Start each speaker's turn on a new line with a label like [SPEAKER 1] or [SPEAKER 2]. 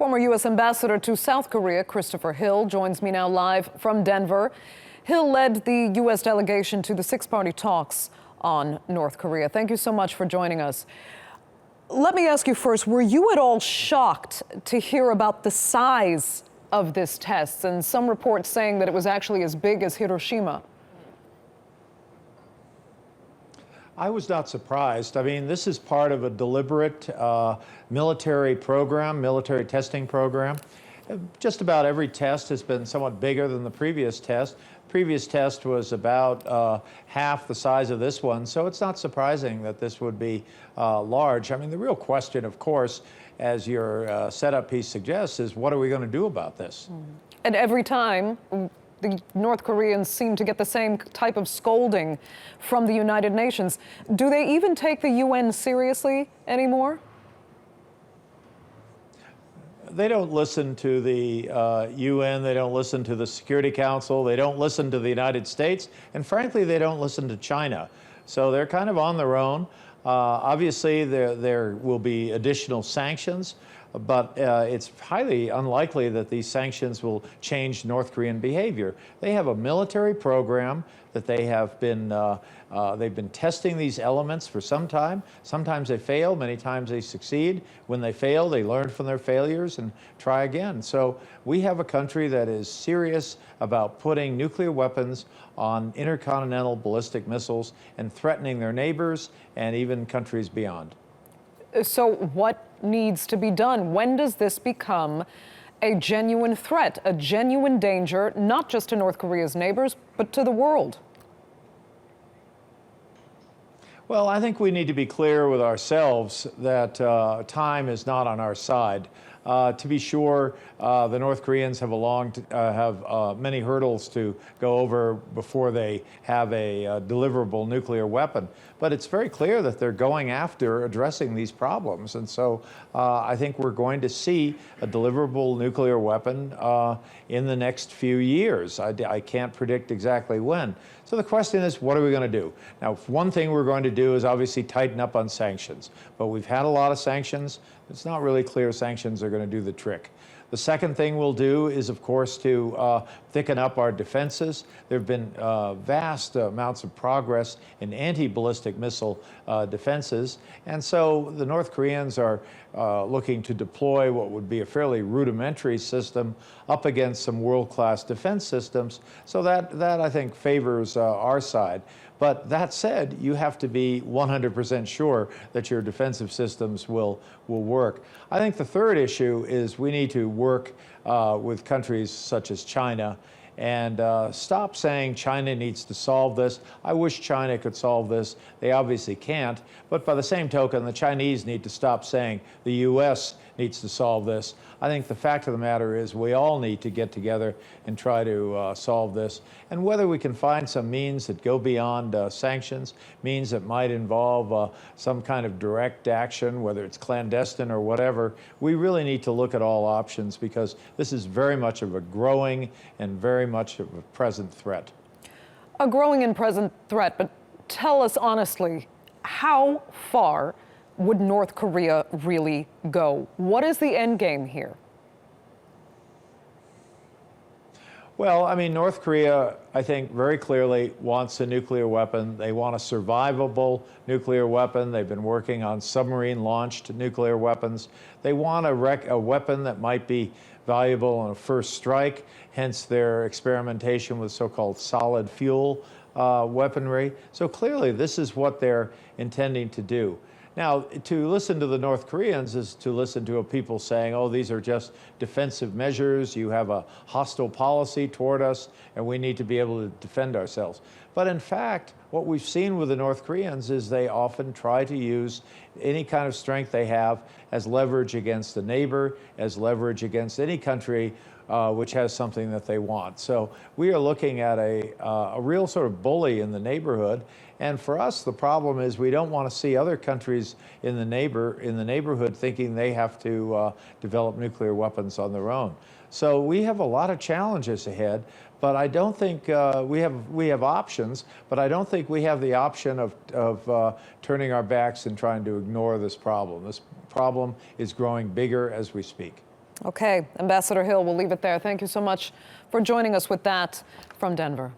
[SPEAKER 1] Former U.S. Ambassador to South Korea, Christopher Hill, joins me now live from Denver. Hill led the U.S. delegation to the six-party talks on North Korea. Thank you so much for joining us. Let me ask you first, were you at all shocked to hear about the size of this test, and some reports saying that it was actually as big as Hiroshima?
[SPEAKER 2] I was not surprised. I mean, this is part of a deliberate military program, military testing program. Just about every test has been somewhat bigger than the previous test. The previous test was about half the size of this one, so it's not surprising that this would be large. I mean, the real question, of course, as your setup piece suggests, is what are we going to do about this?
[SPEAKER 1] And every time, the North Koreans seem to get the same type of scolding from the United Nations. Do they even take the UN seriously anymore?
[SPEAKER 2] They don't listen to the UN, they don't listen to the Security Council, they don't listen to the United States, and frankly, they don't listen to China. So they're kind of on their own. Obviously, there will be additional sanctions, but it's highly unlikely that these sanctions will change North Korean behavior. They have a military program that they have been, they've been testing these elements for some time. Sometimes they fail, many times they succeed. When they fail, they learn from their failures and try again. So we have a country that is serious about putting nuclear weapons on intercontinental ballistic missiles and threatening their neighbors and even countries beyond.
[SPEAKER 1] So what needs to be done? When does this become a genuine threat, a genuine danger, not just to North Korea's neighbors, but to the world?
[SPEAKER 2] Well, I think we need to be clear with ourselves that time is not on our side. To be sure, the North Koreans have many hurdles to go over before they have a deliverable nuclear weapon. But it's very clear that they're going after addressing these problems. And so I think we're going to see a deliverable nuclear weapon in the next few years. I can't predict exactly when. So the question is, what are we going to do? Now, one thing we're going to do is obviously tighten up on sanctions. But we've had a lot of sanctions. It's not really clear sanctions are going to do the trick. The second thing we'll do is, of course, to thicken up our defenses. There have been vast amounts of progress in anti-ballistic missile defenses. And so the North Koreans are looking to deploy what would be a fairly rudimentary system up against some world-class defense systems. So that I think, favors our side. But that said, you have to be 100% sure that your defensive systems will work. I think the third issue is we need to work with countries such as China and stop saying China needs to solve this. I wish China could solve this. They obviously can't. But by the same token, the Chinese need to stop saying the U.S. needs to solve this. I think the fact of the matter is we all need to get together and try to solve this. And whether we can find some means that go beyond sanctions, means that might involve some kind of direct action, whether it's clandestine or whatever, we really need to look at all options because this is very much of a growing and very much of a present threat.
[SPEAKER 1] A growing and present threat, but tell us honestly, how far would North Korea really go? What is the end game here?
[SPEAKER 2] Well, I mean, North Korea, I think, very clearly wants a nuclear weapon. They want a survivable nuclear weapon. They've been working on submarine-launched nuclear weapons. They want a weapon that might be valuable on a first strike, hence their experimentation with so-called solid fuel weaponry. So clearly, this is what they're intending to do. Now, to listen to the North Koreans is to listen to people saying, oh, these are just defensive measures, you have a hostile policy toward us, and we need to be able to defend ourselves. But in fact, what we've seen with the North Koreans is they often try to use any kind of strength they have as leverage against a neighbor, as leverage against any country which has something that they want. So we are looking at a real sort of bully in the neighborhood. And for us, the problem is we don't want to see other countries in the neighborhood thinking they have to develop nuclear weapons on their own. So we have a lot of challenges ahead, but I don't think we have options, but I don't think we have the option of turning our backs and trying to ignore this problem. This problem is growing bigger as we speak.
[SPEAKER 1] Okay, Ambassador Hill, we'll leave it there. Thank you so much for joining us with that from Denver.